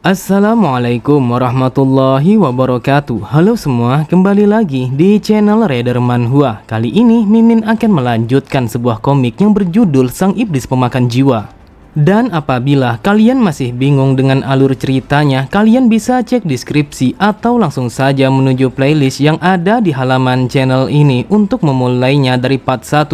Assalamualaikum warahmatullahi wabarakatuh. Halo semua, kembali lagi di channel Raider Manhwa. Kali ini Mimin akan melanjutkan sebuah komik yang berjudul Sang Iblis Pemakan Jiwa. Dan apabila kalian masih bingung dengan alur ceritanya, kalian bisa cek deskripsi atau langsung saja menuju playlist yang ada di halaman channel ini untuk memulainya dari part 1.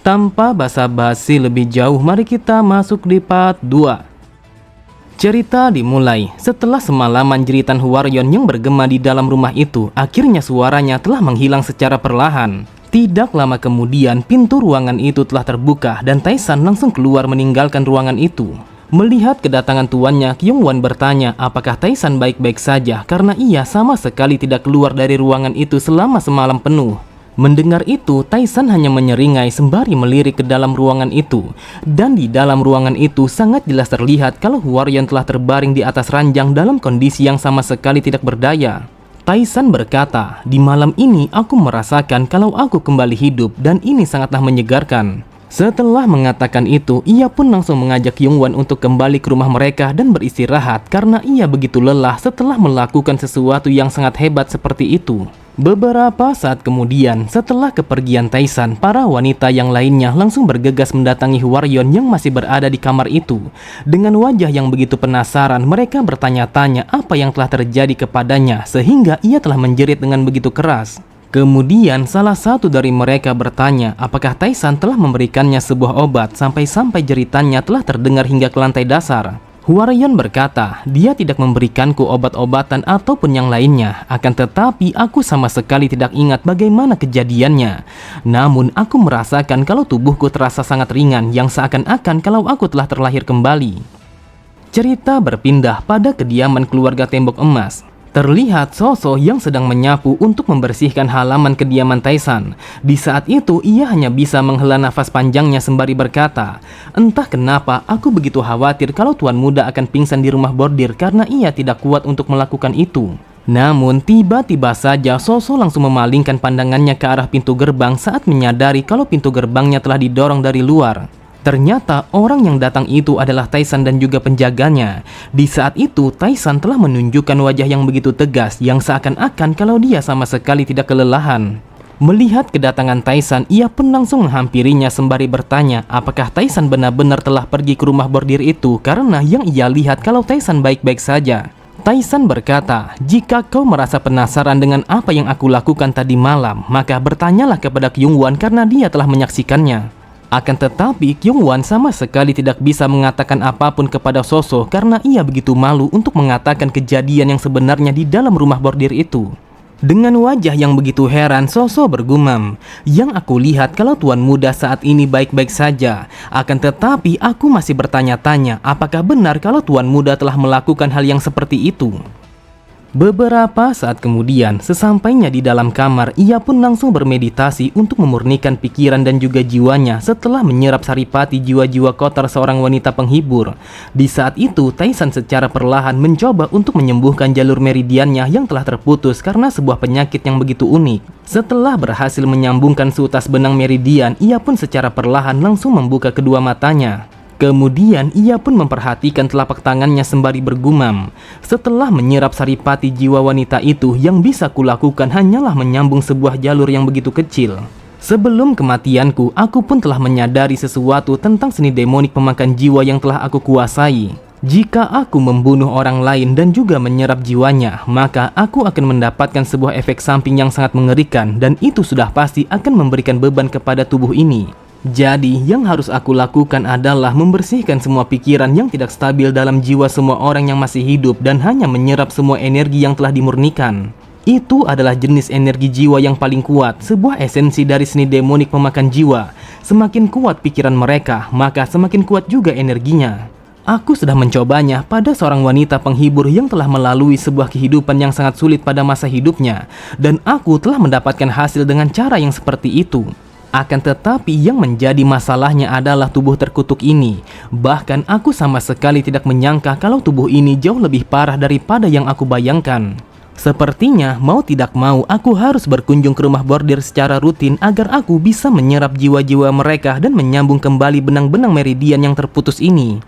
Tanpa basa-basi lebih jauh, mari kita masuk di part 2. Cerita dimulai setelah semalaman jeritan Hwaryeon yang bergema di dalam rumah itu. Akhirnya suaranya telah menghilang secara perlahan. Tidak lama kemudian pintu ruangan itu telah terbuka dan Tae-san langsung keluar meninggalkan ruangan itu. Melihat kedatangan tuannya, Kyung-won bertanya apakah Tae-san baik-baik saja karena ia sama sekali tidak keluar dari ruangan itu selama semalam penuh. Mendengar itu, Tae-san hanya menyeringai sembari melirik ke dalam ruangan itu. Dan di dalam ruangan itu sangat jelas terlihat kalau Hwaryeon telah terbaring di atas ranjang dalam kondisi yang sama sekali tidak berdaya. Tae-san berkata, "Di malam ini aku merasakan kalau aku kembali hidup dan ini sangatlah menyegarkan." Setelah mengatakan itu, ia pun langsung mengajak Kyung-won untuk kembali ke rumah mereka dan beristirahat karena ia begitu lelah setelah melakukan sesuatu yang sangat hebat seperti itu. Beberapa saat kemudian, setelah kepergian Tae-san, para wanita yang lainnya langsung bergegas mendatangi Hwaryeon yang masih berada di kamar itu. Dengan wajah yang begitu penasaran, mereka bertanya-tanya apa yang telah terjadi kepadanya sehingga ia telah menjerit dengan begitu keras. Kemudian salah satu dari mereka bertanya apakah Tae-san telah memberikannya sebuah obat sampai-sampai jeritannya telah terdengar hingga ke lantai dasar. Hwaryeon berkata, dia tidak memberikanku obat-obatan ataupun yang lainnya, akan tetapi aku sama sekali tidak ingat bagaimana kejadiannya. Namun aku merasakan kalau tubuhku terasa sangat ringan yang seakan-akan kalau aku telah terlahir kembali. Cerita berpindah pada kediaman keluarga Tembok Emas. Terlihat Soso yang sedang menyapu untuk membersihkan halaman kediaman Tae-san. Di saat itu ia hanya bisa menghela nafas panjangnya sembari berkata, "Entah kenapa aku begitu khawatir kalau tuan muda akan pingsan di rumah bordir karena ia tidak kuat untuk melakukan itu." Namun tiba-tiba saja Soso langsung memalingkan pandangannya ke arah pintu gerbang saat menyadari kalau pintu gerbangnya telah didorong dari luar. Ternyata orang yang datang itu adalah Tae-san dan juga penjaganya. Di saat itu Tae-san telah menunjukkan wajah yang begitu tegas yang seakan-akan kalau dia sama sekali tidak kelelahan. Melihat kedatangan Tae-san, ia pun langsung menghampirinya sembari bertanya apakah Tae-san benar-benar telah pergi ke rumah bordir itu karena yang ia lihat kalau Tae-san baik-baik saja. Tae-san berkata, "Jika kau merasa penasaran dengan apa yang aku lakukan tadi malam, maka bertanyalah kepada Kyung-won karena dia telah menyaksikannya." Akan tetapi Kyung-won sama sekali tidak bisa mengatakan apapun kepada Soso karena ia begitu malu untuk mengatakan kejadian yang sebenarnya di dalam rumah bordir itu. Dengan wajah yang begitu heran, Soso bergumam, "Yang aku lihat kalau tuan muda saat ini baik-baik saja. Akan tetapi aku masih bertanya-tanya apakah benar kalau tuan muda telah melakukan hal yang seperti itu." Beberapa saat kemudian, sesampainya di dalam kamar, ia pun langsung bermeditasi untuk memurnikan pikiran dan juga jiwanya setelah menyerap saripati jiwa-jiwa kotor seorang wanita penghibur. Di saat itu, Tae-san secara perlahan mencoba untuk menyembuhkan jalur meridiannya yang telah terputus karena sebuah penyakit yang begitu unik. Setelah berhasil menyambungkan seutas benang meridian, ia pun secara perlahan langsung membuka kedua matanya. Kemudian ia pun memperhatikan telapak tangannya sembari bergumam, "Setelah menyerap saripati jiwa wanita itu, yang bisa kulakukan hanyalah menyambung sebuah jalur yang begitu kecil. Sebelum kematianku, aku pun telah menyadari sesuatu tentang seni demonik pemakan jiwa yang telah aku kuasai. Jika aku membunuh orang lain dan juga menyerap jiwanya, maka aku akan mendapatkan sebuah efek samping yang sangat mengerikan dan itu sudah pasti akan memberikan beban kepada tubuh ini. Jadi, yang harus aku lakukan adalah membersihkan semua pikiran yang tidak stabil dalam jiwa semua orang yang masih hidup dan hanya menyerap semua energi yang telah dimurnikan. Itu adalah jenis energi jiwa yang paling kuat, sebuah esensi dari seni demonik pemakan jiwa. Semakin kuat pikiran mereka, maka semakin kuat juga energinya. Aku sudah mencobanya pada seorang wanita penghibur yang telah melalui sebuah kehidupan yang sangat sulit pada masa hidupnya, dan aku telah mendapatkan hasil dengan cara yang seperti itu. Akan tetapi yang menjadi masalahnya adalah tubuh terkutuk ini. Bahkan aku sama sekali tidak menyangka kalau tubuh ini jauh lebih parah daripada yang aku bayangkan. Sepertinya mau tidak mau aku harus berkunjung ke rumah bordir secara rutin agar aku bisa menyerap jiwa-jiwa mereka dan menyambung kembali benang-benang meridian yang terputus ini."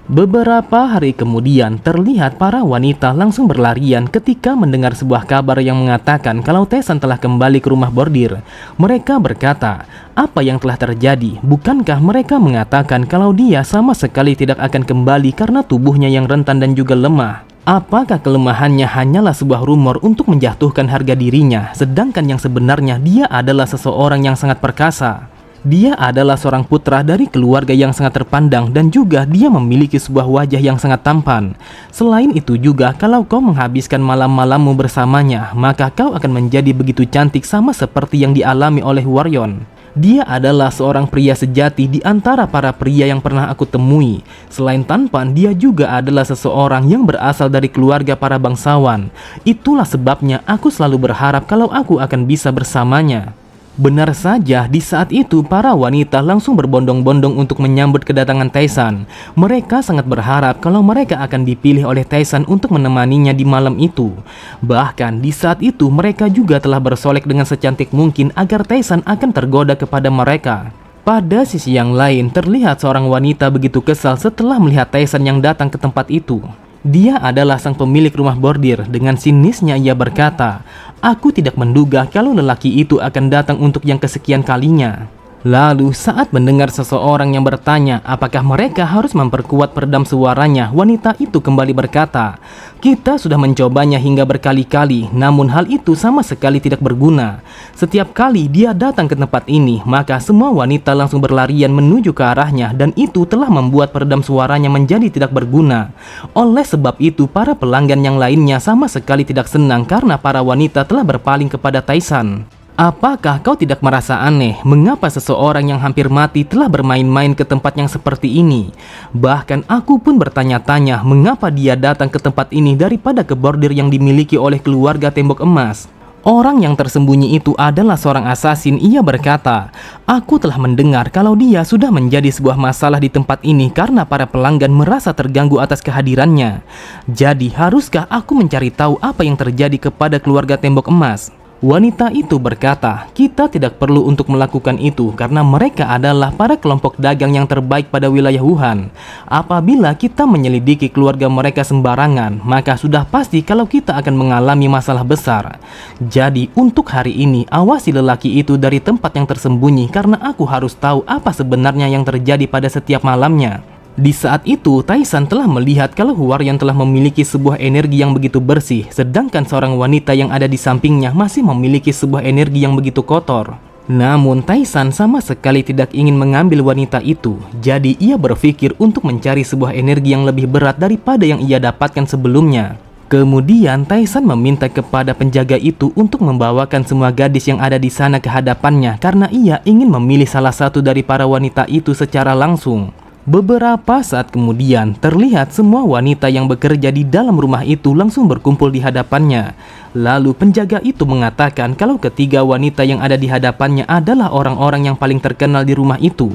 Beberapa hari kemudian, terlihat para wanita langsung berlarian ketika mendengar sebuah kabar yang mengatakan kalau Taesan telah kembali ke rumah bordir. Mereka berkata, apa yang telah terjadi? Bukankah mereka mengatakan kalau dia sama sekali tidak akan kembali karena tubuhnya yang rentan dan juga lemah? Apakah kelemahannya hanyalah sebuah rumor untuk menjatuhkan harga dirinya, sedangkan yang sebenarnya dia adalah seseorang yang sangat perkasa? Dia adalah seorang putra dari keluarga yang sangat terpandang dan juga dia memiliki sebuah wajah yang sangat tampan. Selain itu juga, kalau kau menghabiskan malam-malammu bersamanya, maka kau akan menjadi begitu cantik sama seperti yang dialami oleh Hwaryeon. Dia adalah seorang pria sejati di antara para pria yang pernah aku temui. Selain tampan, dia juga adalah seseorang yang berasal dari keluarga para bangsawan. Itulah sebabnya aku selalu berharap kalau aku akan bisa bersamanya. Benar saja, di saat itu para wanita langsung berbondong-bondong untuk menyambut kedatangan Taesan. Mereka sangat berharap kalau mereka akan dipilih oleh Taesan untuk menemaninya di malam itu. Bahkan di saat itu mereka juga telah bersolek dengan secantik mungkin agar Taesan akan tergoda kepada mereka. Pada sisi yang lain, terlihat seorang wanita begitu kesal setelah melihat Taesan yang datang ke tempat itu. Dia adalah sang pemilik rumah bordir. Dengan sinisnya ia berkata, aku tidak menduga kalau lelaki itu akan datang untuk yang kesekian kalinya. Lalu saat mendengar seseorang yang bertanya apakah mereka harus memperkuat peredam suaranya, wanita itu kembali berkata, kita sudah mencobanya hingga berkali-kali, namun hal itu sama sekali tidak berguna. Setiap kali dia datang ke tempat ini, maka semua wanita langsung berlarian menuju ke arahnya dan itu telah membuat peredam suaranya menjadi tidak berguna. Oleh sebab itu, para pelanggan yang lainnya sama sekali tidak senang karena para wanita telah berpaling kepada Taesan. Apakah kau tidak merasa aneh mengapa seseorang yang hampir mati telah bermain-main ke tempat yang seperti ini? Bahkan aku pun bertanya-tanya mengapa dia datang ke tempat ini daripada ke bordir yang dimiliki oleh keluarga Tembok Emas. Orang yang tersembunyi itu adalah seorang asasin. Ia berkata, aku telah mendengar kalau dia sudah menjadi sebuah masalah di tempat ini karena para pelanggan merasa terganggu atas kehadirannya. Jadi haruskah aku mencari tahu apa yang terjadi kepada keluarga Tembok Emas? Wanita itu berkata, kita tidak perlu untuk melakukan itu karena mereka adalah para kelompok dagang yang terbaik pada wilayah Wuhan. Apabila kita menyelidiki keluarga mereka sembarangan, maka sudah pasti kalau kita akan mengalami masalah besar. Jadi untuk hari ini, awasi lelaki itu dari tempat yang tersembunyi karena aku harus tahu apa sebenarnya yang terjadi pada setiap malamnya. Di saat itu, Taesan telah melihat kalau Hwaryeon telah memiliki sebuah energi yang begitu bersih, sedangkan seorang wanita yang ada di sampingnya masih memiliki sebuah energi yang begitu kotor. Namun Taesan sama sekali tidak ingin mengambil wanita itu, jadi ia berpikir untuk mencari sebuah energi yang lebih berat daripada yang ia dapatkan sebelumnya. Kemudian Taesan meminta kepada penjaga itu untuk membawakan semua gadis yang ada di sana ke hadapannya karena ia ingin memilih salah satu dari para wanita itu secara langsung. Beberapa saat kemudian, terlihat semua wanita yang bekerja di dalam rumah itu langsung berkumpul di hadapannya. Lalu penjaga itu mengatakan kalau ketiga wanita yang ada di hadapannya adalah orang-orang yang paling terkenal di rumah itu.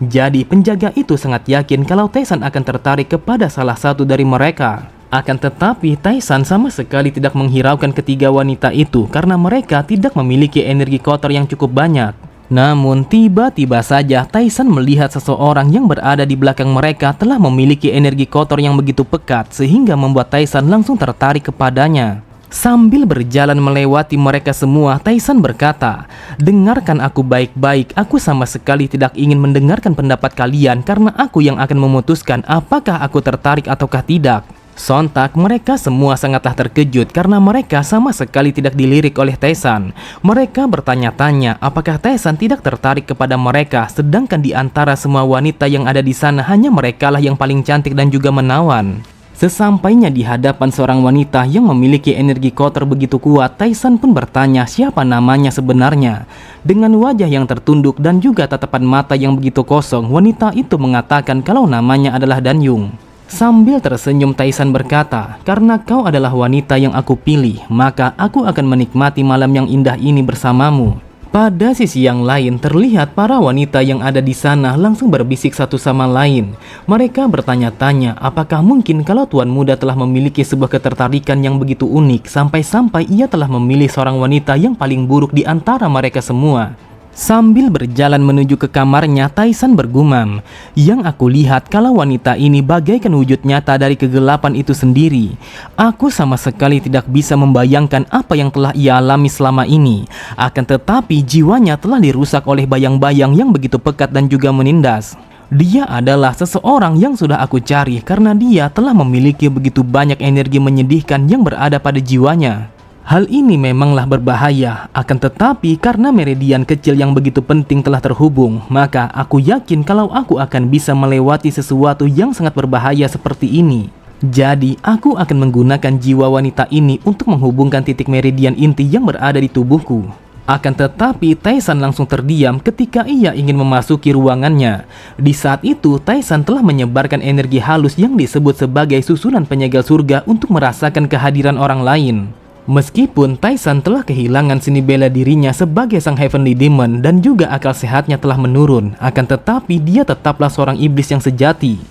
Jadi penjaga itu sangat yakin kalau Taesan akan tertarik kepada salah satu dari mereka. Akan tetapi Taesan sama sekali tidak menghiraukan ketiga wanita itu karena mereka tidak memiliki energi kotor yang cukup banyak. Namun tiba-tiba saja Taesan melihat seseorang yang berada di belakang mereka telah memiliki energi kotor yang begitu pekat sehingga membuat Taesan langsung tertarik kepadanya. Sambil berjalan melewati mereka semua, Taesan berkata, dengarkan aku baik-baik, aku sama sekali tidak ingin mendengarkan pendapat kalian karena aku yang akan memutuskan apakah aku tertarik ataukah tidak. Sontak mereka semua sangatlah terkejut karena mereka sama sekali tidak dilirik oleh Taesan. Mereka bertanya-tanya apakah Taesan tidak tertarik kepada mereka, sedangkan di antara semua wanita yang ada di sana hanya merekalah yang paling cantik dan juga menawan. Sesampainya di hadapan seorang wanita yang memiliki energi kotor begitu kuat, Taesan pun bertanya siapa namanya sebenarnya. Dengan wajah yang tertunduk dan juga tatapan mata yang begitu kosong, wanita itu mengatakan kalau namanya adalah Danyung. Sambil tersenyum Taesan berkata, karena kau adalah wanita yang aku pilih, maka aku akan menikmati malam yang indah ini bersamamu. Pada sisi yang lain, terlihat para wanita yang ada di sana langsung berbisik satu sama lain. Mereka bertanya-tanya apakah mungkin kalau tuan muda telah memiliki sebuah ketertarikan yang begitu unik sampai-sampai ia telah memilih seorang wanita yang paling buruk di antara mereka semua. Sambil berjalan menuju ke kamarnya, Taisan bergumam, "Yang aku lihat kalau wanita ini bagaikan wujud nyata dari kegelapan itu sendiri. Aku sama sekali tidak bisa membayangkan apa yang telah ia alami selama ini. Akan tetapi jiwanya telah dirusak oleh bayang-bayang yang begitu pekat dan juga menindas. Dia adalah seseorang yang sudah aku cari karena dia telah memiliki begitu banyak energi menyedihkan yang berada pada jiwanya. Hal ini memanglah berbahaya, akan tetapi karena meridian kecil yang begitu penting telah terhubung, maka aku yakin kalau aku akan bisa melewati sesuatu yang sangat berbahaya seperti ini. Jadi, aku akan menggunakan jiwa wanita ini untuk menghubungkan titik meridian inti yang berada di tubuhku." Akan tetapi, Taisan langsung terdiam ketika ia ingin memasuki ruangannya. Di saat itu, Taisan telah menyebarkan energi halus yang disebut sebagai susunan penyegel surga untuk merasakan kehadiran orang lain. Meskipun Taisan telah kehilangan seni bela dirinya sebagai sang Heavenly Demon dan juga akal sehatnya telah menurun, akan tetapi dia tetaplah seorang iblis yang sejati.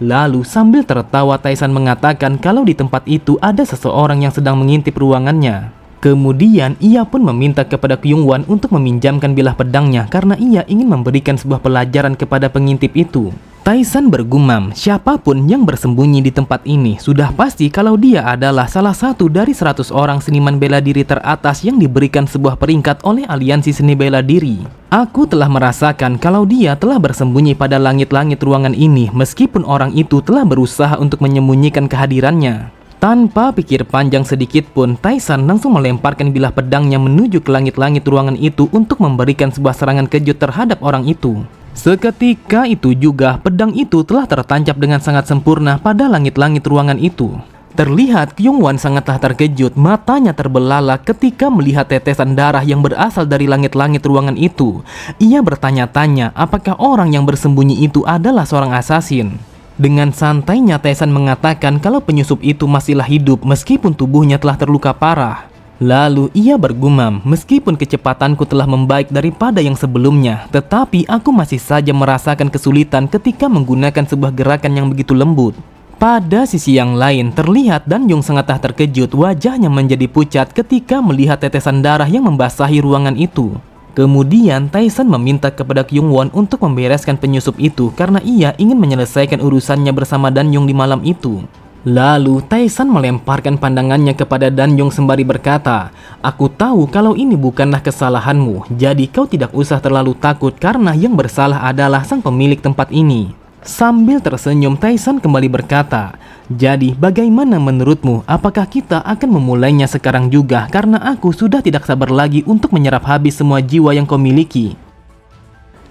Lalu sambil tertawa, Taisan mengatakan kalau di tempat itu ada seseorang yang sedang mengintip ruangannya. Kemudian ia pun meminta kepada Kyungwon untuk meminjamkan bilah pedangnya karena ia ingin memberikan sebuah pelajaran kepada pengintip itu. Taisan bergumam, siapapun yang bersembunyi di tempat ini sudah pasti kalau dia adalah salah satu dari 100 orang seniman bela diri teratas yang diberikan sebuah peringkat oleh aliansi seni bela diri. Aku telah merasakan kalau dia telah bersembunyi pada langit-langit ruangan ini meskipun orang itu telah berusaha untuk menyembunyikan kehadirannya. Tanpa pikir panjang sedikit pun, Taisan langsung melemparkan bilah pedangnya menuju ke langit-langit ruangan itu untuk memberikan sebuah serangan kejut terhadap orang itu. Seketika itu juga, pedang itu telah tertancap dengan sangat sempurna pada langit-langit ruangan itu. Terlihat Kyungwon sangatlah terkejut, matanya terbelalak ketika melihat tetesan darah yang berasal dari langit-langit ruangan itu. Ia bertanya-tanya apakah orang yang bersembunyi itu adalah seorang asasin. Dengan santainya Taisan mengatakan kalau penyusup itu masihlah hidup meskipun tubuhnya telah terluka parah. Lalu ia bergumam, "Meskipun kecepatanku telah membaik daripada yang sebelumnya, tetapi aku masih saja merasakan kesulitan ketika menggunakan sebuah gerakan yang begitu lembut." Pada sisi yang lain, terlihat Danjung sangatlah terkejut, wajahnya menjadi pucat ketika melihat tetesan darah yang membasahi ruangan itu. Kemudian Taisan meminta kepada Kyungwon untuk membereskan penyusup itu karena ia ingin menyelesaikan urusannya bersama Danjung di malam itu. Lalu Taisan melemparkan pandangannya kepada Danjung sembari berkata, "Aku tahu kalau ini bukanlah kesalahanmu, jadi kau tidak usah terlalu takut karena yang bersalah adalah sang pemilik tempat ini." Sambil tersenyum, Taisan kembali berkata, "Jadi bagaimana menurutmu? Apakah kita akan memulainya sekarang juga? Karena aku sudah tidak sabar lagi untuk menyerap habis semua jiwa yang kau miliki."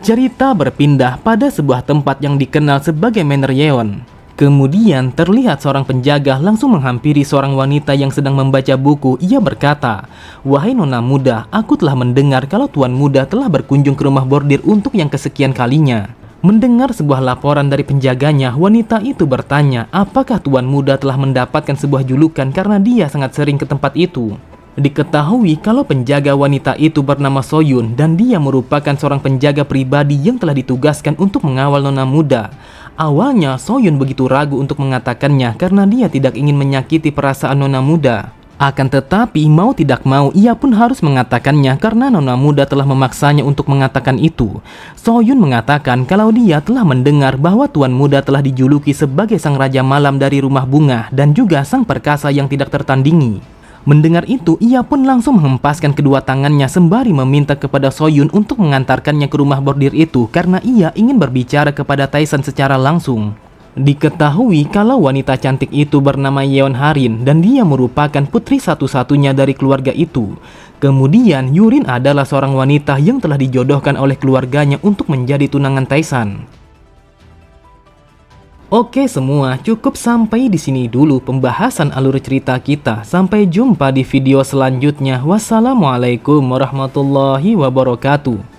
Cerita berpindah pada sebuah tempat yang dikenal sebagai Manor Yeon. Kemudian terlihat seorang penjaga langsung menghampiri seorang wanita yang sedang membaca buku. Ia berkata, "Wahai nona muda, aku telah mendengar kalau tuan muda telah berkunjung ke rumah bordir untuk yang kesekian kalinya." Mendengar sebuah laporan dari penjaganya, wanita itu bertanya apakah tuan muda telah mendapatkan sebuah julukan karena dia sangat sering ke tempat itu. Diketahui kalau penjaga wanita itu bernama Soyun dan dia merupakan seorang penjaga pribadi yang telah ditugaskan untuk mengawal nona muda. Awalnya Soyun begitu ragu untuk mengatakannya karena dia tidak ingin menyakiti perasaan nona muda. Akan tetapi mau tidak mau ia pun harus mengatakannya karena nona muda telah memaksanya untuk mengatakan itu. Soyun mengatakan kalau dia telah mendengar bahwa tuan muda telah dijuluki sebagai sang raja malam dari rumah bunga dan juga sang perkasa yang tidak tertandingi. Mendengar itu, ia pun langsung menghempaskan kedua tangannya sembari meminta kepada Soyun untuk mengantarkannya ke rumah bordir itu karena ia ingin berbicara kepada Taisan secara langsung. Diketahui kalau wanita cantik itu bernama Yeon Harin dan dia merupakan putri satu-satunya dari keluarga itu. Kemudian Yurin adalah seorang wanita yang telah dijodohkan oleh keluarganya untuk menjadi tunangan Taisan. Oke semua, cukup sampai di sini dulu pembahasan alur cerita kita. Sampai jumpa di video selanjutnya. Wassalamualaikum warahmatullahi wabarakatuh.